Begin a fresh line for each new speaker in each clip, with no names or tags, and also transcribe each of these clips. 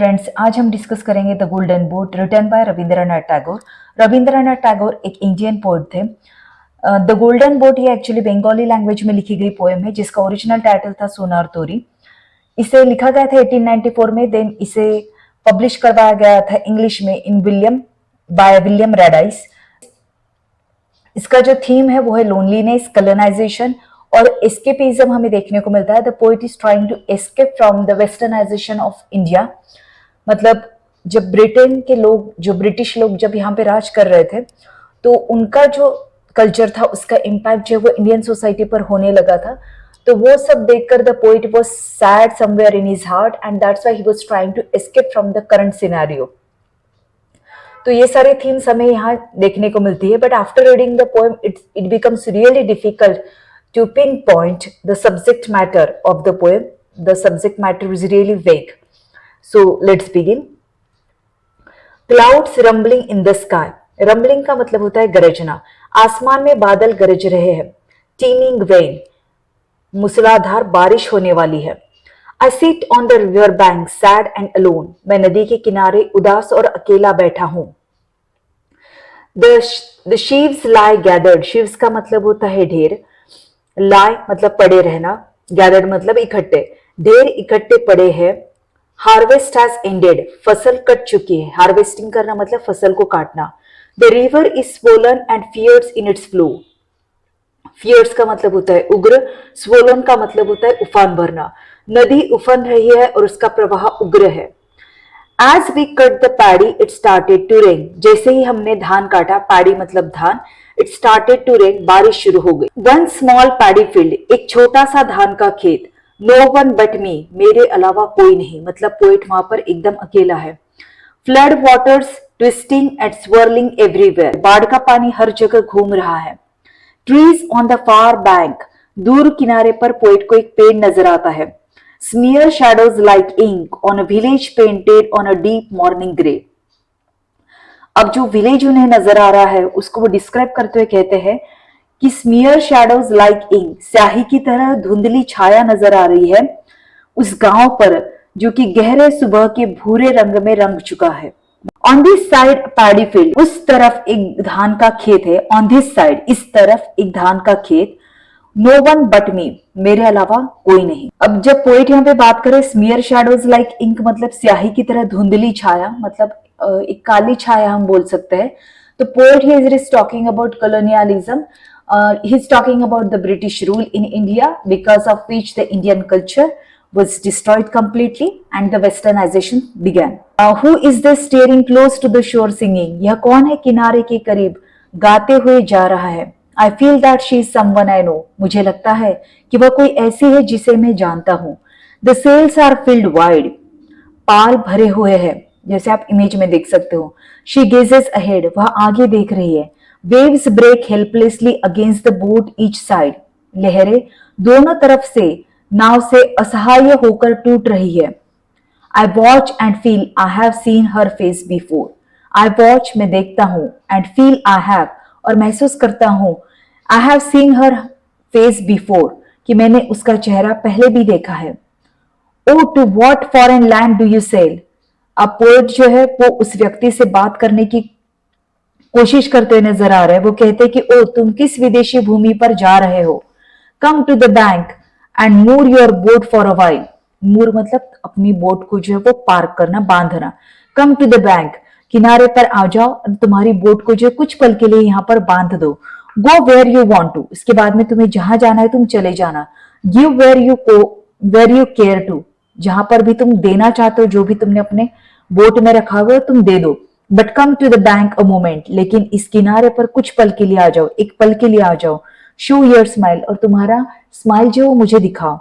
Friends, आज हम discuss करेंगे the golden boat written by Rabindranath Tagore. Rabindranath Tagore एक इंडियन पोएट थे। द गोल्डन बोट ये एक्चुअली बंगाली लैंग्वेज में लिखी गई पोएम है जिसका ओरिजिनल टाइटल था सोनार तोरी। इसे लिखा गया था 1894 में, देन इसे पब्लिश करवाया गया था इंग्लिश में इन विलियम रेडाइस। इसका जो थीम है वो है लोनलीनेस, कॉलोनाइजेशन और एस्केपिज्म हमें देखने को मिलता है। The poet is trying to escape from the westernisation of India. मतलब जब ब्रिटेन के लोग, जो ब्रिटिश लोग जब यहाँ पे राज कर रहे थे तो उनका जो कल्चर था उसका इम्पैक्ट जो है वो इंडियन सोसाइटी पर होने लगा था। तो वो सब देखकर the poet was sad somewhere in his heart and that's why he was trying to escape from the current scenario. तो ये सारे थीम्स हमें यहाँ देखने को मिलती है, but after reading the poem it becomes really difficult to pinpoint the subject matter of the poem. The subject matter is really vague. So let's begin. Clouds rumbling in the sky. Rumbling का मतलब होता है गरजना। आसमान में बादल गरज रहे हैं। Teeming rain. मूसलाधार बारिश होने वाली है। I sit on the river bank sad and alone. मैं नदी के किनारे उदास और अकेला बैठा हूँ। The sheaves lie gathered. sheaves का मतलब होता है ढेर। lie मतलब पड़े रहना, gathered मतलब इकट्ठे, ढेर इकट्ठे पड़े हैं। हार्वेस्ट हैज एंडेड, फसल कट चुकी है। हार्वेस्टिंग करना मतलब फसल को काटना। The river is swollen and fierce in its flow. Fierce का मतलब होता है उग्र, स्वोलन का मतलब होता है उफान भरना। नदी उफन रही है और उसका प्रवाह उग्र है। As we cut the paddy it started to rain. जैसे ही हमने धान काटा, पैडी मतलब धान, इट स्टार्टेड टू रेन, बारिश शुरू हो गई। वन स्मॉल पैडी फील्ड, एक छोटा सा धान का खेत। नो वन बट मी, मेरे अलावा कोई नहीं, मतलब पोएट वहां पर एकदम अकेला है। Flood waters twisting and swirling everywhere, बाढ़ का पानी हर जगह घूम रहा है। Trees on the far bank, दूर किनारे पर पोएट को एक पेड़ नजर आता है। Smear shadows like ink on a village painted on a deep morning grey. अब जो विलेज उन्हें नजर आ रहा है उसको वो डिस्क्राइब करते हुए कहते हैं कि स्मीयर शैडोज लाइक इंक, स्याही की तरह धुंधली छाया नजर आ रही है उस गांव पर जो कि गहरे सुबह के भूरे रंग में रंग चुका है। On this side paddy field, उस तरफ एक धान का खेत है। ऑन दिस साइड, इस तरफ एक धान का खेत। नो वन बट मी, मेरे अलावा कोई नहीं। अब जब पोएट यहाँ पे बात करे स्मीयर शैडोज लाइक इंक मतलब स्याही की तरह धुंधली छाया, मतलब एक काली छाया हम बोल सकते हैं। तो poet here is talking about colonialism. He is talking about the British rule in India, because of which the Indian culture was destroyed completely and the westernization began. Who is this steering close to the shore singing? यह कौन है किनारे के करीब गाते हुए जा रहा है? I feel that she is someone I know. मुझे लगता है कि वह कोई ऐसी है जिसे मैं जानता हूँ। The sails are filled wide. पाल भरे हुए हैं, जैसे आप इमेज में देख सकते हो। She gazes ahead, वह आगे देख रही है। Waves break helplessly against the boat each side. लहरें दोनों तरफ से नाव से असहाय होकर टूट रही है। I watch and feel I have seen her face before. I watch, मैं देखता हूँ, and feel I have, और महसूस करता हूँ I have seen her face before, कि मैंने उसका चेहरा पहले भी देखा है। Oh, to what foreign land do you sail? अब पोएट जो है वो उस व्यक्ति से बात करने की कोशिश करते हुए नजर आ रहे हैं। वो कहते हैं कि ओ, तुम किस विदेशी भूमि पर जा रहे हो। Come to the bank and moor your boat for a while. Moor मतलब अपनी बोट को जो है वो पार्क करना, बांधना। कम टू द बैंक, किनारे पर आ जाओ और तुम्हारी बोट को जो है कुछ पल के लिए यहाँ पर बांध दो। Go where you want to, इसके बाद में तुम्हें जहां जाना है तुम चले जाना। Give where you care to, जहां पर भी तुम देना चाहते हो, जो भी तुमने अपने बोट में रखा हुआ है तुम दे दो। But come to the bank a moment, लेकिन इस किनारे पर कुछ पल के लिए आ जाओ, एक पल के लिए आ जाओ। शो योर स्माइल, और तुम्हारा स्माइल जो वो मुझे दिखाओ।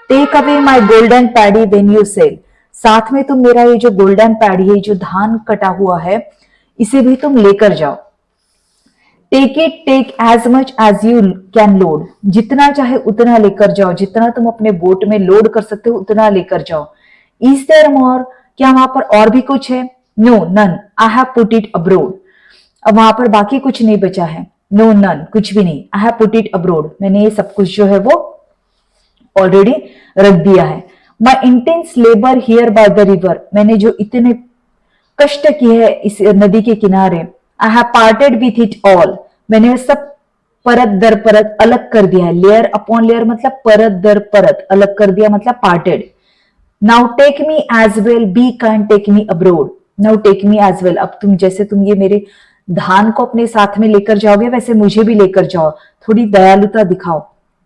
Take away my golden paddy when you sell, साथ में तुम मेरा ये जो गोल्डन पैडी है, जो धान कटा हुआ है, इसे भी तुम लेकर जाओ। Take it, take as much as you can load, जितना चाहे उतना लेकर जाओ, जितना तुम अपने बोट में लोड कर सकते हो उतना लेकर जाओ। इज देयर मोर, क्या वहां पर और भी कुछ है? No none, I have put it abroad, अब वहां पर बाकी कुछ नहीं बचा है। नो नन, कुछ भी नहीं। आई हैव पुट इट अब्रोड, मैंने ये सब कुछ जो है वो ऑलरेडी रख दिया है। My intense labour here by the river, मैंने जो इतने कष्ट किए है इस नदी के किनारे। I have parted with it all, मैंने सब परत दर परत अलग कर दिया है। लेयर अपॉन लेयर मतलब परत दर परत अलग कर दिया मतलब parted. Now take me as well, be kind take me abroad. Now take me as well, अब तुम जैसे तुम ये मेरे धान को अपने साथ में लेकर जाओगे वैसे मुझे भी लेकर जाओ, थोड़ी दयालुता दिखाओ।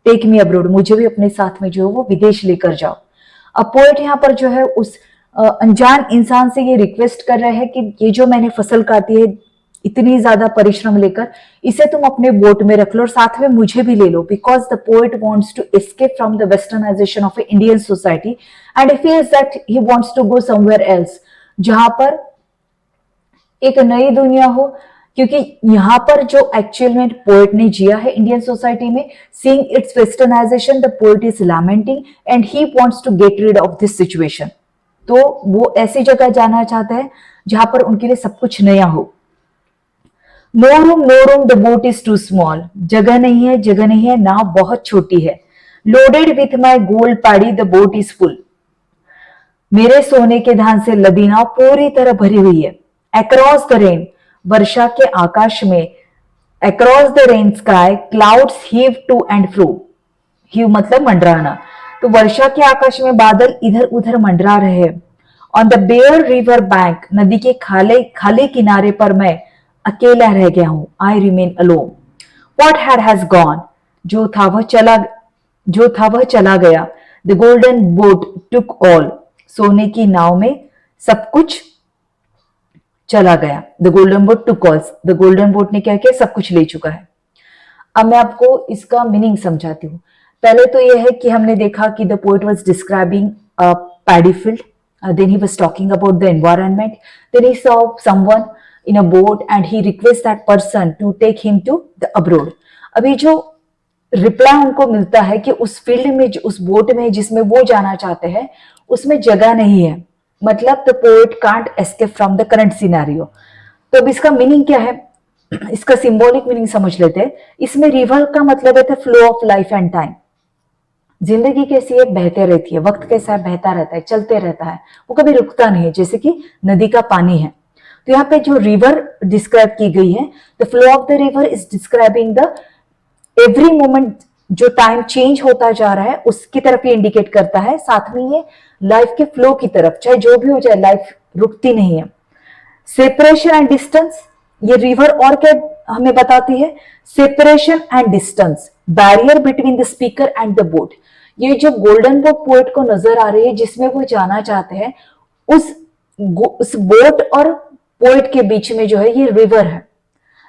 टेक मी अब्रोड, मुझे भी अपने साथ में जो है वो विदेश लेकर जाओ। अब पोएट यहाँ पर जो है उस अनजान इंसान से ये रिक्वेस्ट कर रहे हैं कि ये जो मैंने फसल काटी है इतनी ज्यादा परिश्रम लेकर, इसे तुम अपने बोट में रख लो और साथ में मुझे भी ले लो, because the poet wants to escape from the westernisation of Indian society and he feels that he wants to go somewhere else, जहां पर एक नई दुनिया हो। क्योंकि यहाँ पर जो एक्चुअल में पोएट ने जिया है इंडियन सोसाइटी में, seeing its westernization, the poet is lamenting and he wants to get rid of this situation. तो वो ऐसी जगह जाना चाहता है जहां पर उनके लिए सब कुछ नया हो। No room no room, the boat is too small, जगह नहीं है जगह नहीं है, नाव बहुत छोटी है। Loaded with my gold paddy, the boat is full, मेरे सोने के धान से लदी नाव पूरी तरह भरी हुई है। अक्रॉस द रेन, वर्षा के आकाश में, across the rain sky clouds heave to and fro, heave मतलब मंडराना, तो वर्षा के आकाश में बादल इधर उधर मंडरा रहे हैं। On the bare river bank, नदी के खाले खाली किनारे पर मैं अकेला रह गया हूं। I remain alone. What has gone, जो था वह चला गया। The golden boat took all, सोने की नाव में सब कुछ चला गया। The golden boat took all, the golden boat ने क्या किया, सब कुछ ले चुका है। अब मैं आपको इसका मीनिंग समझाती हूँ। पहले तो यह है कि हमने देखा कि the poet was describing a paddy field, then he was talking about the environment, then he saw someone in a boat and he requests that person to take him to the abroad। अभी जो reply उनको मिलता है कि उस field में, उस boat में जिसमें वो जाना चाहते हैं उसमें जगह नहीं है, मतलब the poet can't escape from the current scenario. तो अब इसका मीनिंग क्या है, इसका सिंबॉलिक मीनिंग समझ लेते हैं। इसमें रिवर का मतलब है flow of life and time, जिंदगी कैसी है, बहते रहती है, वक्त कैसा है, बहता रहता है, चलते रहता है, वो कभी रुकता नहीं है, जैसे कि नदी का पानी है। तो यहाँ पे जो रिवर डिस्क्राइब की गई है, the flow of the river is describing the every moment, जो टाइम चेंज होता जा रहा है उसकी तरफ ये इंडिकेट करता है। साथ में ये लाइफ के फ्लो की तरफ, चाहे जो भी हो जाए लाइफ रुकती नहीं है। सेपरेशन एंड डिस्टेंस, ये रिवर और क्या हमें बताती है, separation and distance, barrier between the speaker and the boat. ये जो गोल्डन बोट पोएट को नजर आ रही है जिसमें वो जाना चाहते हैं, उस बोट और पोएट के बीच में जो है ये रिवर है।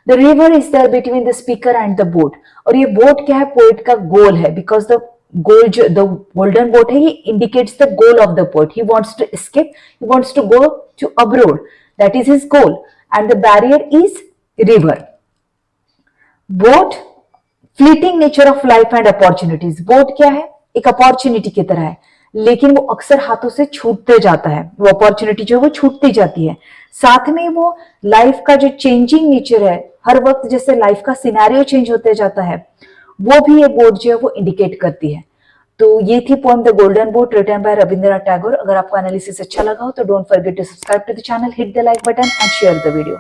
The river is there between the speaker and the boat, और ये बोट क्या है, पोएट का गोल है, बिकॉज द गोल जो द गोल्डन बोट है ये indicates the goal of the poet. He wants to escape, he wants to go to abroad, that is his goal, and the barrier is river. Boat, fleeting nature of life and opportunities, boat क्या है, एक opportunity की तरह है, लेकिन वो अक्सर हाथों से छूटते जाता है, वो अपॉर्चुनिटी जो है वो छूटती जाती है। साथ में वो लाइफ का जो चेंजिंग नेचर है, हर वक्त जैसे लाइफ का सिनेरियो चेंज होते जाता है, वो भी ये बोट जो है वो इंडिकेट करती है। तो ये थी poem the golden boat written by Rabindranath Tagore. अगर आपको एनालिसिस अच्छा लगा हो तो don't forget to subscribe to the channel, hit the like button and share the video.